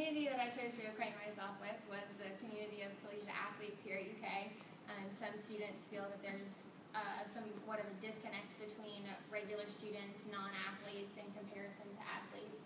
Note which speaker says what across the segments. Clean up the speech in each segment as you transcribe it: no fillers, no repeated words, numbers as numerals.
Speaker 1: community that I chose to acquaint myself with was the community of collegiate athletes here at UK. Some students feel that there's somewhat of a disconnect between regular students, non-athletes, in comparison to athletes.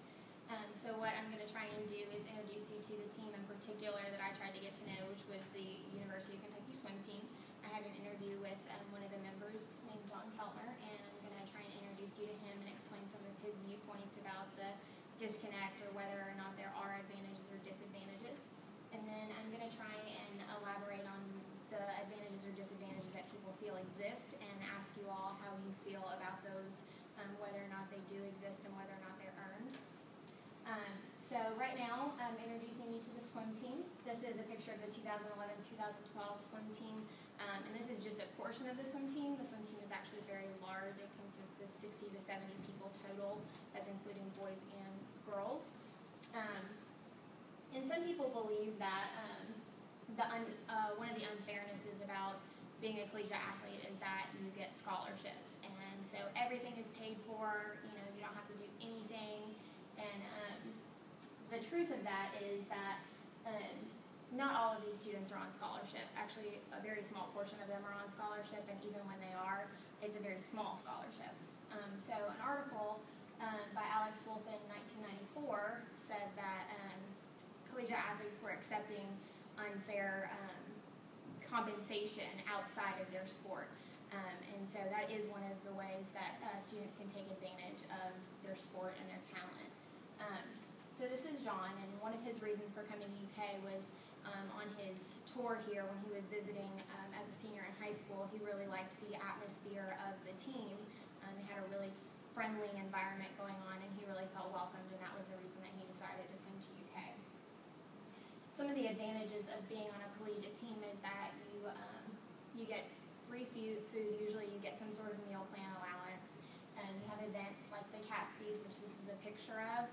Speaker 1: So what I'm going to try and do is introduce you to the team in particular that I tried to get to know, which was the University of Kentucky swim team. I had an interview with one of the members named John Keltner, and I'm going to try and introduce you to him and explain some of his viewpoints about the disconnect or whether or not there are advantages or disadvantages. And then I'm going to try and elaborate on the advantages or disadvantages that people feel exist and ask you all how you feel about those, whether or not they do exist and whether or not they're earned. So right now, I'm introducing you to the swim team. This is a picture of the 2011-2012 swim team, and this is just a portion of the swim team. The swim team is actually very large. It consists of 60 to 70 people total. That's including boys and girls. And some people believe that one of the unfairnesses about being a collegiate athlete is that you get scholarships, and so everything is paid for. You don't have to do anything. And the truth of that is that not all of these students are on scholarship. Actually, a very small portion of them are on scholarship, and even when they are, it's a very small scholarship. So an article by Alex Wolf in 1994 said that collegiate athletes were accepting unfair compensation outside of their sport. And so that is one of the ways that students can take advantage of their sport and their talent. So this is John, and one of his reasons for coming to UK was on his tour here when he was visiting as a senior in high school. He really liked the atmosphere of the team. They had a really friendly environment going on, and he really felt welcomed, and that was the reason that he decided to come to UK. Some of the advantages of being on a collegiate team is that you get free food. Usually you get some sort of meal plan allowance. You have events like the Catskies, which this is a picture of.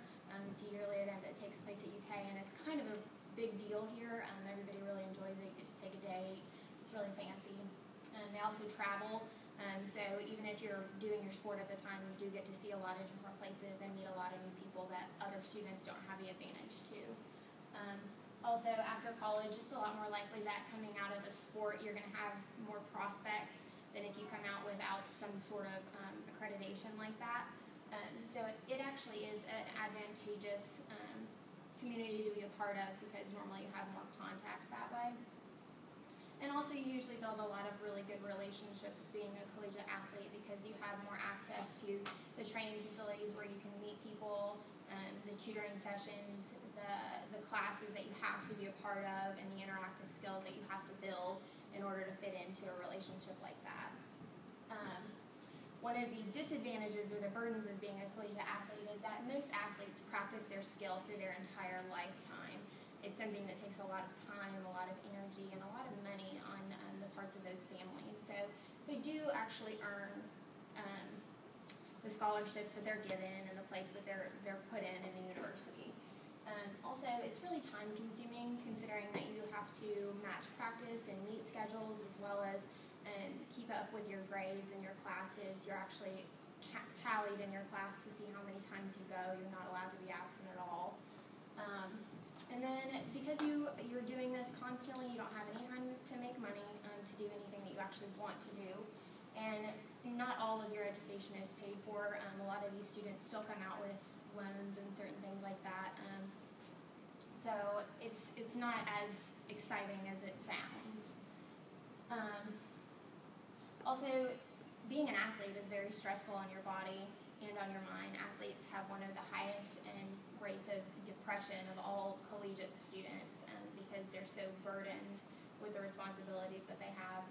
Speaker 1: It's a yearly event that takes place at UK, and it's kind of a big deal here. Everybody really enjoys it. You get to take a day. It's really fancy. They also travel, so even if you're doing your sport at the time, you do get to see a lot of different places and meet a lot of new people that other students don't have the advantage to. Also, after college, it's a lot more likely that coming out of a sport, you're going to have more prospects than if you come out without some sort of accreditation like that. So it actually is an advantageous community to be a part of because normally you have more contacts that way. And also you usually build a lot of really good relationships being a collegiate athlete because you have more access to the training facilities where you can meet people, the tutoring sessions, the classes that you have to be a part of, and the interactive skills that you have to build in order to fit into a relationship like that. One of the disadvantages or the burdens of being a collegiate athlete is that most athletes practice their skill through their entire lifetime. It's something that takes a lot of time, a lot of energy, and a lot of money on the parts of those families. So they do actually earn the scholarships that they're given and the place that they're put in the university. Also, it's really time-consuming considering that you have to match practice and meet schedules as well as keep up with your grades and your classes. You're actually tallied in your class to see how many times you go. You're not allowed to be absent at all. And then because you're doing this constantly, you don't have any time to make money to do anything that you actually want to do. And not all of your education is paid for. A lot of these students still come out with loans and certain things like that. So it's not as exciting as it sounds. Also, being an athlete is very stressful on your body and on your mind. Athletes have one of the highest rates of depression of all collegiate students because they're so burdened with the responsibilities that they have.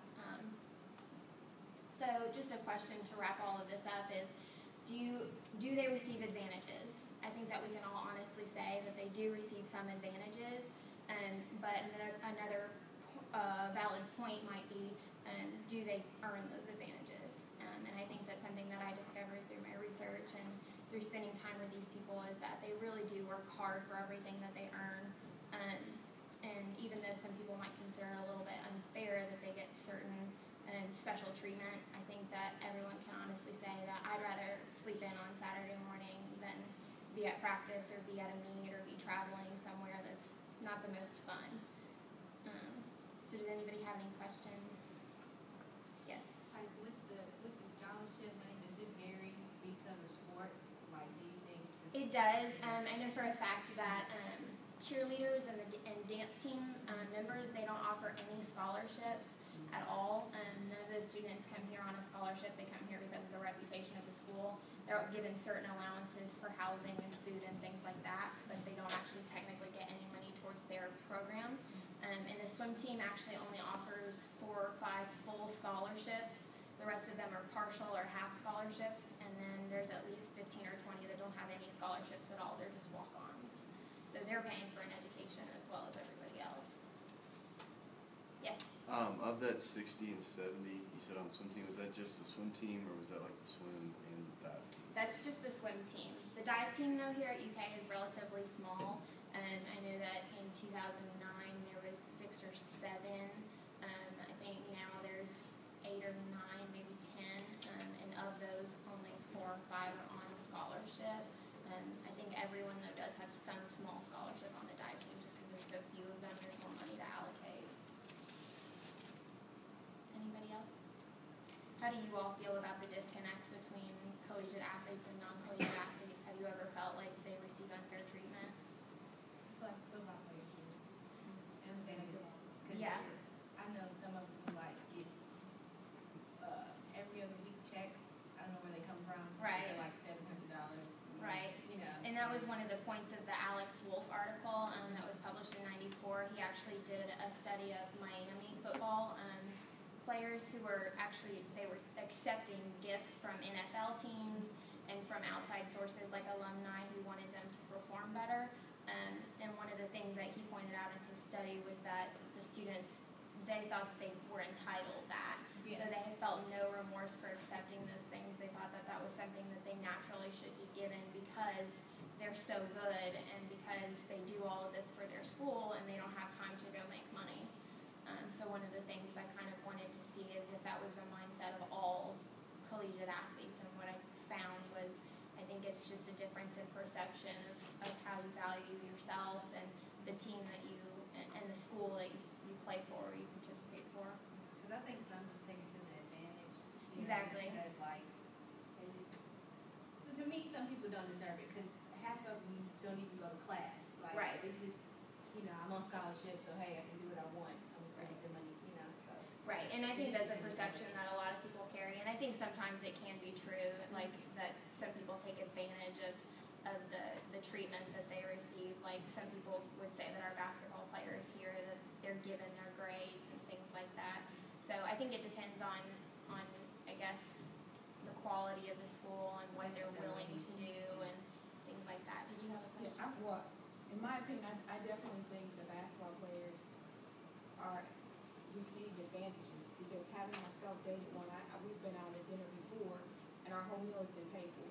Speaker 1: So just a question to wrap all of this up is, do they receive advantages? I think that we can all honestly say that they do receive some advantages, but another valid point might be, do they earn those advantages? And I think that's something that I discovered through my research and through spending time with these people is that they really do work hard for everything that they earn. And even though some people might consider it a little bit unfair that they get certain special treatment, I think that everyone can honestly say that I'd rather sleep in on Saturday morning than be at practice or be at a meet or be traveling somewhere that's the most fun. So does anybody have any questions? Yes.
Speaker 2: Like with the scholarship money, does it vary because of sports? Like, do you think
Speaker 1: It does. I know for a fact that cheerleaders and dance team members, they don't offer any scholarships at all. None of those students come here on a scholarship. They come here because of the reputation of the school. They're given certain allowances for housing and food and things like that, but they don't actually technically get any money towards their program. And the swim team actually only offers 4 or 5 full scholarships. The rest of them are partial or half scholarships, and then there's at least 15 or 20 that don't have any scholarships at all. They're just walk-ons. So they're paying for an education as well as everybody else. Yes?
Speaker 3: Of that 60 and 70, you said on the swim team, was that just the swim team, or was that like the swim and the dive team?
Speaker 1: That's just the swim team. The dive team, though, here at UK is relatively small. I know that in 2009 there was 6 or 7. I think now there's 8 or 9, maybe 10. And of those, only 4 or 5 are on scholarship. I think everyone, though, does have some small scholarship on the dive team just because there's so few of them. There's more money to allocate. Anybody else? How do you all feel about the disconnect between collegiate athletes and non-collegiate athletes? Have you ever felt like they receive unfair treatment?
Speaker 2: But football players do? And basketball.
Speaker 1: Yeah.
Speaker 2: I know some of them like get just, every other week checks. I don't know where they come from.
Speaker 1: Right.
Speaker 2: They're like $700.
Speaker 1: Right.
Speaker 2: You know.
Speaker 1: And that was one of the points of the Alex Wolf article that was published in '94. He actually did a study of Miami football players who were actually, they were accepting gifts from NFL teams and from outside sources like alumni who wanted them to perform better. And one of the things that he pointed out in his study was that the students, they thought they were entitled that.
Speaker 2: Yeah.
Speaker 1: So they had felt no remorse for accepting those things. They thought that that was something that they naturally should be given because they're so good and because they do all of this for their school and they don't have time to go make money. So one of the things I kind of wanted to see is if that was the mindset of all collegiate athletes. And what I found was, I think it's just a difference in perception of how you value yourself and the team that you, and the school that you play for or you participate for.
Speaker 2: Because I think some just take it to the advantage.
Speaker 1: Exactly.
Speaker 2: Because like, they just, so to me, some people don't deserve it because half of them don't even go to class. Like,
Speaker 1: Right.
Speaker 2: They just, I'm on scholarship, so hey, I can do what I want. I'm just gonna get the money, so.
Speaker 1: Right, and I think that's a perception that a lot of people carry, and I think sometimes it can be true, like that some people take advantage of the treatment that they receive. Like some people would say that our basketball players here, that they're given their grades and things like that. So I think it depends on I guess the quality of the school and what they're willing to do and things like that. Did you have a question?
Speaker 4: Well, in my opinion, I definitely think the basketball players receive advantages because having myself dated one, we've been out at dinner before and our whole meal has been paid for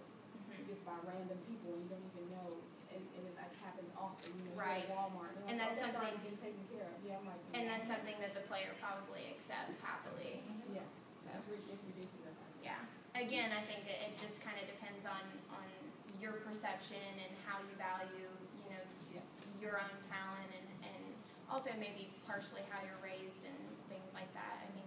Speaker 4: just by random people and you don't even know, and it like happens often.
Speaker 1: Right.
Speaker 4: You go to Walmart
Speaker 1: And that's
Speaker 4: that's
Speaker 1: something-
Speaker 4: already been taken care of. Yeah, I'm like.
Speaker 1: And that's something that the player probably accepts happily.
Speaker 4: Yeah, it's ridiculous.
Speaker 1: Yeah. Again, I think it just kind of depends on your perception and how you value, your own talent and also maybe partially how you're raised and things like that. I think